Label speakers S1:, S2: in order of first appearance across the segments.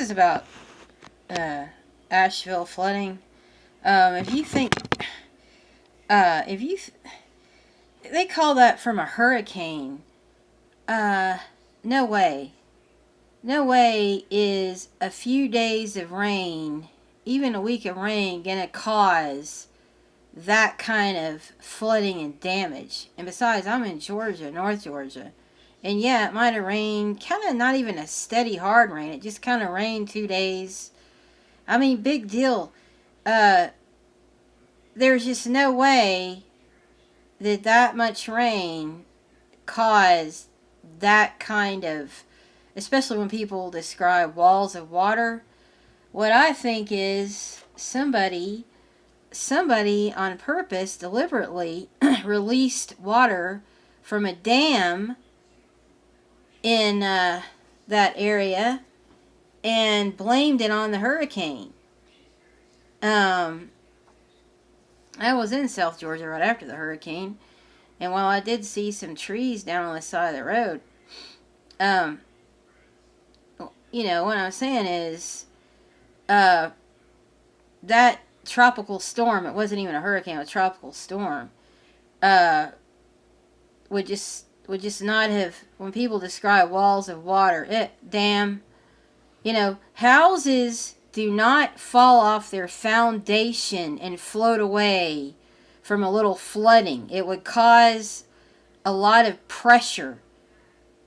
S1: is about Asheville flooding. If you think, they call that from a hurricane. No way. No way is a few days of rain, even a week of rain, gonna cause that kind of flooding and damage. And besides, I'm in Georgia, North Georgia. And yeah, it might have rained, kind of not even a steady hard rain. It just kind of rained 2 days. I mean, big deal. There's just no way that much rain caused that kind of, especially when people describe walls of water. What I think is somebody on purpose deliberately released water from a dam in that area and blamed it on the hurricane. I was in South Georgia right after the hurricane, and while I did see some trees down on the side of the road, what I'm saying is, that tropical storm, it wasn't even a hurricane, it was a tropical storm, would just not have, when people describe walls of water, houses do not fall off their foundation and float away from a little flooding. It would cause a lot of pressure,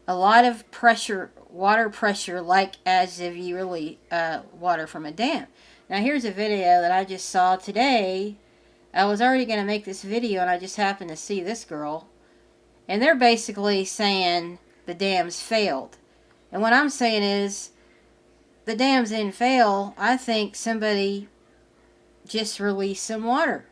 S1: water pressure, like as if you release water from a dam. Now here's a video that I just saw today. I was already going to make this video and I just happened to see this girl. And they're basically saying the dams failed. And what I'm saying is, the dams didn't fail. I think somebody just released some water.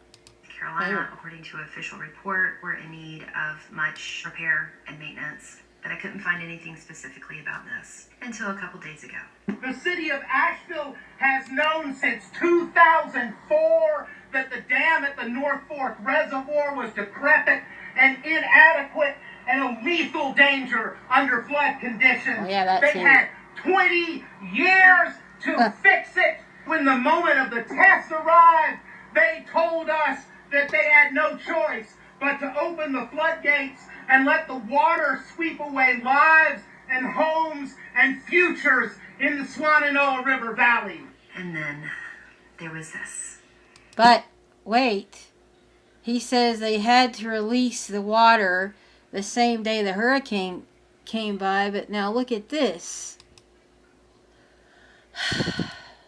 S2: Carolina, according to an official report, were in need of much repair and maintenance, but I couldn't find anything specifically about this until a couple days ago.
S3: The city of Asheville has known since 2004 that the dam at the North Fork Reservoir was decrepit and inadequate and a lethal danger under flood conditions.
S1: Oh, yeah,
S3: they had 20 years to fix it. When the moment of the test arrived, they told us that they had no choice but to open the floodgates and let the water sweep away lives and homes and futures in the Swananoa River Valley.
S2: And then there was this.
S1: But wait, he says they had to release the water the same day the hurricane came by, but now look at this.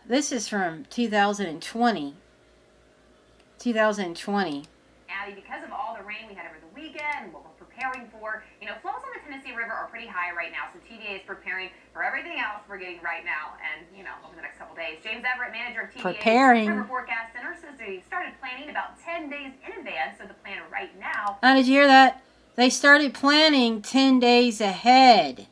S1: This is from 2020. 2020.
S4: Abby, because of all the rain we had over the weekend and what we're preparing for, flows on the Tennessee River are pretty high right now, so TVA is preparing for everything else we're getting right now and, over the next couple days. James Everett, manager of TVA's River Forecast Center, says they started planning about 10 days in advance of the plan right now.
S1: Did you hear that? They started planning 10 days ahead.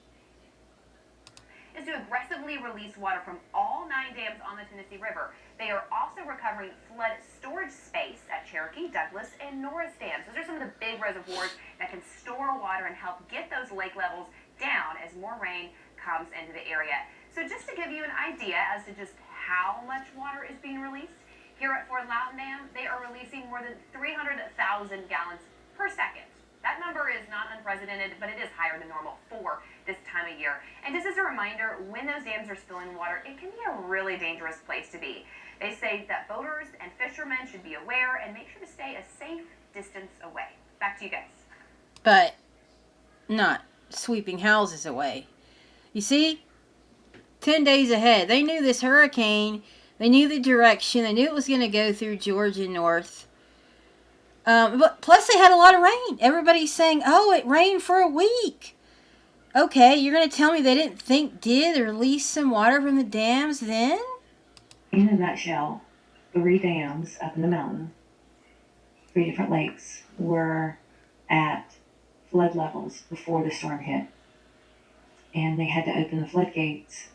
S4: Is to aggressively release water from all 9 dams on the Tennessee River. They are also recovering flood storage space at Cherokee, Douglas, and Norris dams. Those are some of the big reservoirs that can store water and help get those lake levels down as more rain comes into the area. So just to give you an idea as to just how much water is being released, here at Fort Loudoun Dam, they are releasing more than 300,000 gallons per second. That number is not unprecedented, but it is higher than normal for this time of year. And just as a reminder, when those dams are spilling water, it can be a really dangerous place to be. They say that boaters and fishermen should be aware and make sure to stay a safe distance away. Back to you guys.
S1: But not sweeping houses away. You see? 10 days ahead. They knew this hurricane. They knew the direction. They knew it was going to go through Georgia North. But plus they had a lot of rain. Everybody's saying, oh, it rained for a week. Okay, you're going to tell me they did release some water from the dams then?
S5: In a nutshell, 3 dams up in the mountain, 3 different lakes, were at flood levels before the storm hit. And they had to open the floodgates.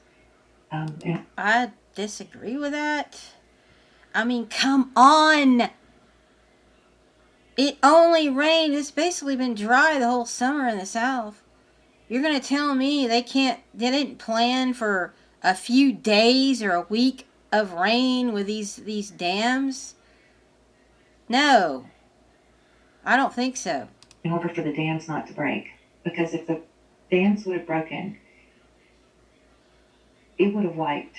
S1: I disagree with that. I mean, come on. It only rained. It's basically been dry the whole summer in the South. You're going to tell me they didn't plan for a few days or a week of rain with these dams? No, I don't think so.
S5: In order for the dams not to break. Because if the dams would have broken, it would have wiped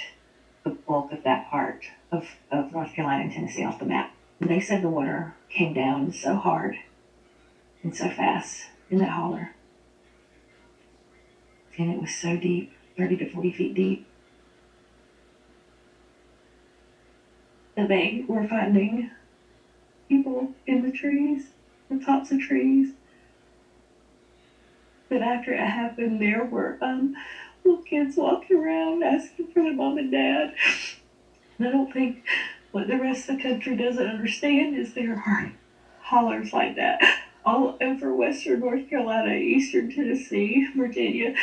S5: the bulk of that part of North Carolina and Tennessee off the map. And they said the water came down so hard and so fast in that holler. And it was so deep, 30 to 40 feet deep, that they were finding people in the trees, the tops of trees. But after it happened, there were little kids walking around asking for their mom and dad. And I don't think what the rest of the country doesn't understand is there are hollers like that all over western North Carolina, eastern Tennessee, Virginia.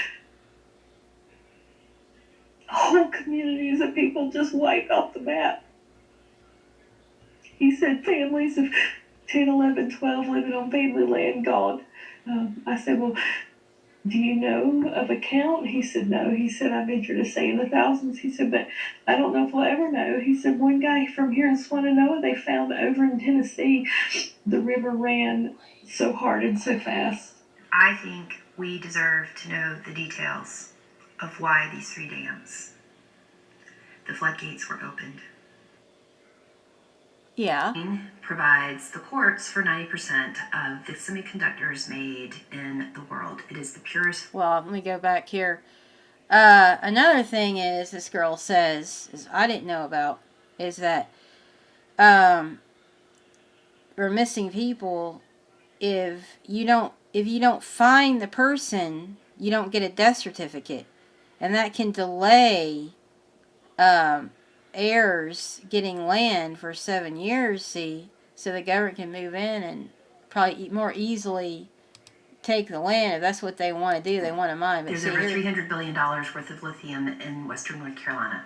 S5: Whole communities of people just wiped off the map. He said families of 10, 11, 12 living on family land gone. I said, well, do you know of a count? He said, no. He said, I venture to say in the thousands. He said, but I don't know if we'll ever know. He said, one guy from here in Swannanoa, they found over in Tennessee, the river ran so hard and so fast.
S2: I think we deserve to know the details of why these 3 dams, the floodgates were opened.
S1: Yeah.
S2: Provides the quartz for 90% of the semiconductors made in the world. It is the purest.
S1: Well, let me go back here. Another thing is, this girl says, is I didn't know about, is that for missing people, if you don't find the person, you don't get a death certificate, and that can delay heirs getting land for 7 years. See, so the government can move in and probably more easily take the land if that's what they want to do. They want to mine. But
S2: There's
S1: see,
S2: over $300 billion worth of lithium in western North Carolina.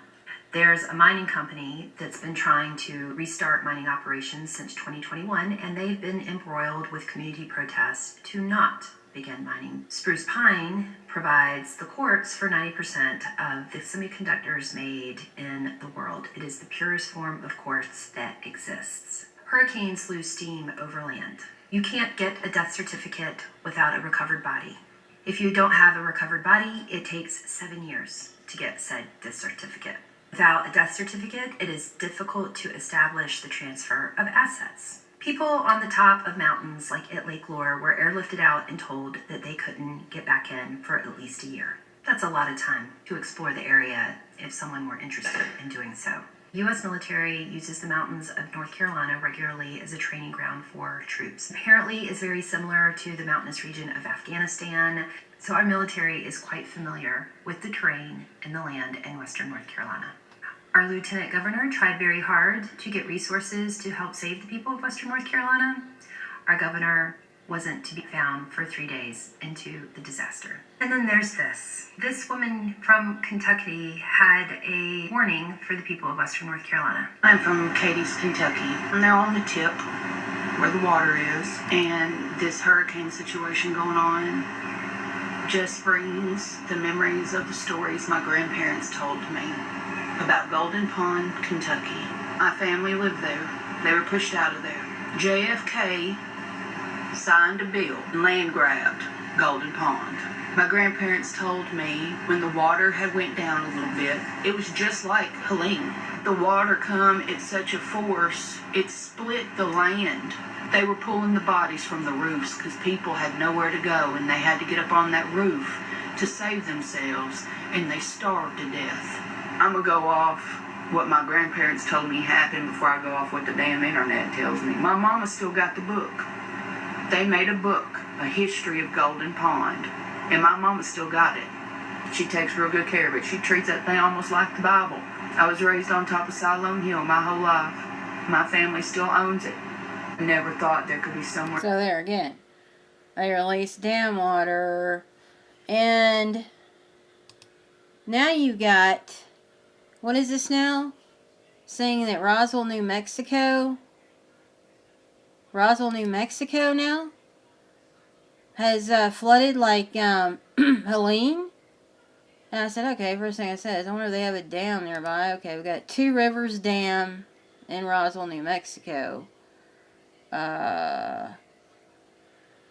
S2: There's a mining company that's been trying to restart mining operations since 2021, and they've been embroiled with community protests to not begin mining. Spruce pine provides the quartz for 90% of the semiconductors made in the world. It is the purest form of quartz that exists. Hurricanes lose steam over land. You can't get a death certificate without a recovered body. If you don't have a recovered body, it takes 7 years to get said death certificate. Without a death certificate, it is difficult to establish the transfer of assets. People on the top of mountains like at Lake Lure were airlifted out and told that they couldn't get back in for at least a year. That's a lot of time to explore the area if someone were interested in doing so. The U.S. military uses the mountains of North Carolina regularly as a training ground for troops. Apparently, it's very similar to the mountainous region of Afghanistan, so our military is quite familiar with the terrain and the land in western North Carolina. Our lieutenant governor tried very hard to get resources to help save the people of western North Carolina. Our governor wasn't to be found for 3 days into the disaster. And then there's this. This woman from Kentucky had a warning for the people of western North Carolina.
S6: I'm from Cadiz, Kentucky. I'm there on the tip where the water is, and this hurricane situation going on just brings the memories of the stories my grandparents told me about Golden Pond, Kentucky. My family lived there. They were pushed out of there. JFK signed a bill and land grabbed Golden Pond. My grandparents told me when the water had went down a little bit, it was just like Helene. The water come at such a force, it split the land. They were pulling the bodies from the roofs because people had nowhere to go, and they had to get up on that roof to save themselves, and they starved to death. I'm going to go off what my grandparents told me happened before I go off what the damn internet tells me. My mama still got the book. They made a book, A History of Golden Pond, and my mama still got it. She takes real good care of it. She treats that thing almost like the Bible. I was raised on top of Siloam Hill my whole life. My family still owns it. I never thought there could be somewhere.
S1: So there again, they released dam water, and now you got, what is this now? Saying that Roswell, New Mexico now has flooded like Helene. And I said, okay, first thing I said is, I wonder if they have a dam nearby. Okay, we got Two Rivers Dam in Roswell, New Mexico.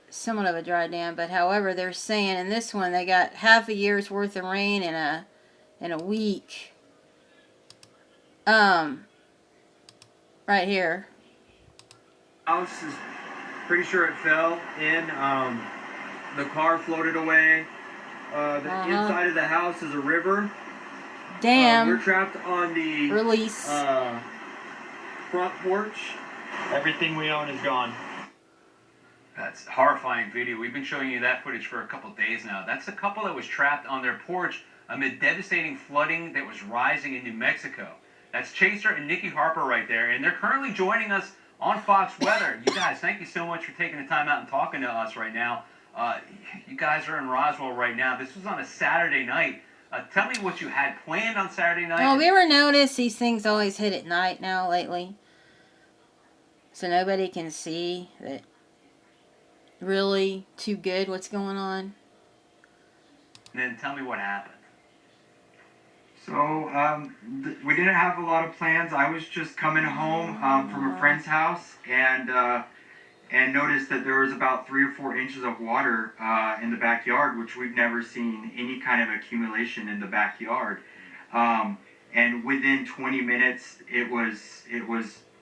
S1: Somewhat of a dry dam, but however, they're saying in this one they got half a year's worth of rain in a week. Right here.
S7: House is pretty sure it fell in. The car floated away. The inside of the house is a river.
S1: Dam.
S7: We're trapped on the
S1: Release.
S7: front porch. Everything we own is gone.
S8: That's a horrifying video. We've been showing you that footage for a couple days now. That's the couple that was trapped on their porch amid devastating flooding that was rising in New Mexico. That's Chaser and Nikki Harper right there, and they're currently joining us on Fox Weather. You guys, thank you so much for taking the time out and talking to us right now. You guys are in Roswell right now. This was on a Saturday night. Tell me what you had planned on Saturday night.
S1: Well, have you ever noticed these things always hit at night now lately? So nobody can see that really too good what's going on.
S8: And then tell me what happened.
S9: So, we didn't have a lot of plans. I was just coming home from a friend's house and noticed that there was about 3 or 4 inches of water in the backyard, which we've never seen any kind of accumulation in the backyard. And within 20 minutes, it was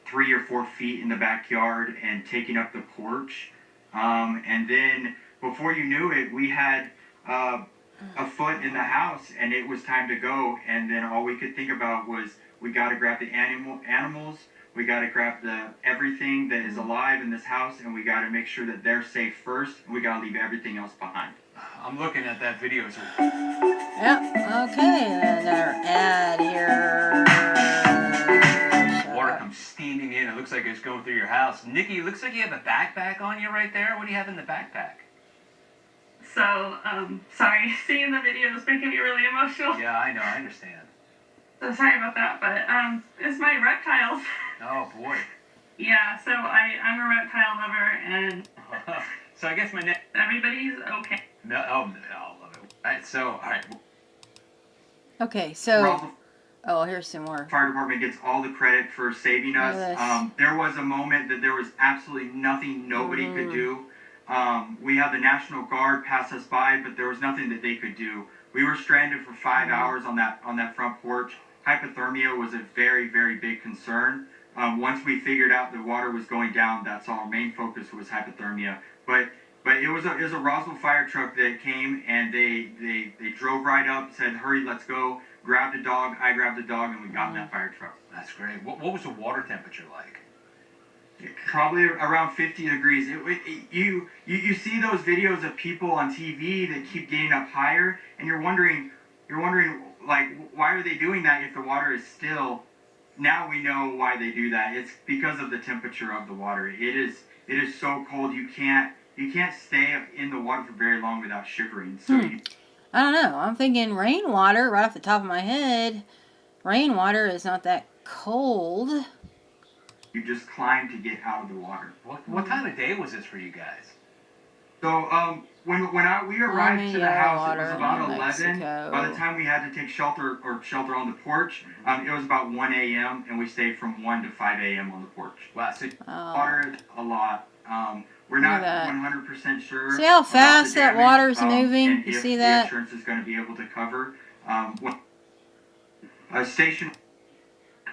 S9: 3 or 4 feet in the backyard and taking up the porch. And then before you knew it, we had a foot in the house, and it was time to go. And then all we could think about was, we got to grab the animals, we got to grab everything that is alive in this house, and we got to make sure that they're safe first, and we got to leave everything else behind.
S8: I'm looking at that video.
S1: Yep, okay, another ad here.
S8: Water comes steaming in. It looks like it's going through your house. Nikki, it looks like you have a backpack on you right there. What do you have in the backpack?
S10: So, sorry, seeing the video is making me really emotional.
S8: Yeah, I know, I understand.
S10: So sorry about that, but, it's my reptiles.
S8: Oh, boy.
S10: Yeah, so I'm a reptile lover, and
S8: So I guess my next...
S10: everybody's okay.
S8: No, I love it. All right, so, all right.
S1: Okay, so...
S9: Roswell
S1: Oh, here's some more.
S9: Fire Department gets all the credit for saving us.
S1: Yes.
S9: There was a moment that there was absolutely nothing nobody could do. We had the National Guard pass us by, but there was nothing that they could do. We were stranded for 5 hours on that front porch. Hypothermia was a very, very big concern. Once we figured out the water was going down, that's all. Our main focus was hypothermia. But it was a Roswell fire truck that came, and they drove right up, said, "Hurry, let's go." Grabbed a dog. I grabbed the dog, and we got in that fire truck.
S8: That's great. What was the water temperature like?
S9: Probably around 50 degrees. You see those videos of people on TV that keep getting up higher, and you're wondering like, why are they doing that if the water is still? Now we know why they do that. It's because of the temperature of the water. It is so cold you can't stay in the water for very long without shivering. So
S1: I don't know. I'm thinking rainwater right off the top of my head. Rainwater is not that cold.
S9: you just climb to get out of the water.
S8: What time of day was this for you guys?
S9: So when we arrived to the house, it was about 11.
S1: Mexico.
S9: By the time we had to take shelter on the porch, it was about 1 a.m. and we stayed from 1 to 5 a.m. on the porch.
S8: Wow, so
S9: Water a lot. We're not 100% sure.
S1: See how fast
S9: about the
S1: that water's
S9: damage,
S1: moving?
S9: and
S1: You
S9: if
S1: see
S9: the
S1: that?
S9: insurance is going to be able to cover. A station.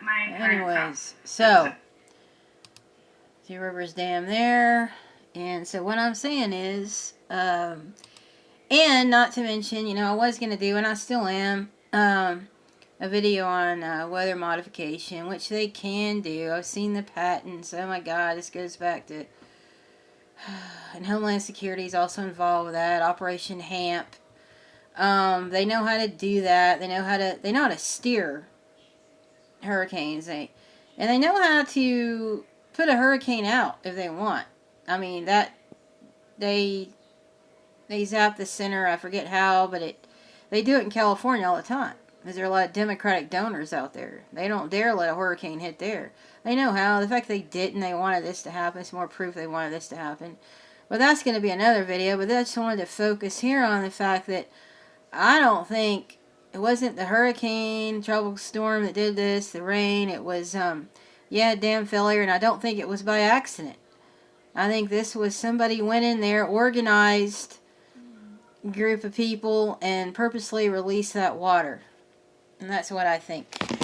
S10: My parents' house.
S1: Anyways, so Two Rivers Dam there, and so what I'm saying is, and not to mention, I was gonna do, and I still am, a video on weather modification, which they can do. I've seen the patents. Oh my God, this goes back to, and Homeland Security is also involved with that. Operation HAMP. They know how to do that. They know how to steer hurricanes. And they know how to put a hurricane out if they want. I mean, that they zap the center. I forget how, but they do it in California all the time. Because there are a lot of Democratic donors out there. They don't dare let a hurricane hit there. They know how. The fact they didn't, they wanted this to happen. It's more proof they wanted this to happen. But that's going to be another video. But I just wanted to focus here on the fact that I don't think It wasn't the hurricane, tropical storm that did this, the rain. It was, dam failure, and I don't think it was by accident. I think this was somebody went in there, organized group of people, and purposely released that water. And that's what I think.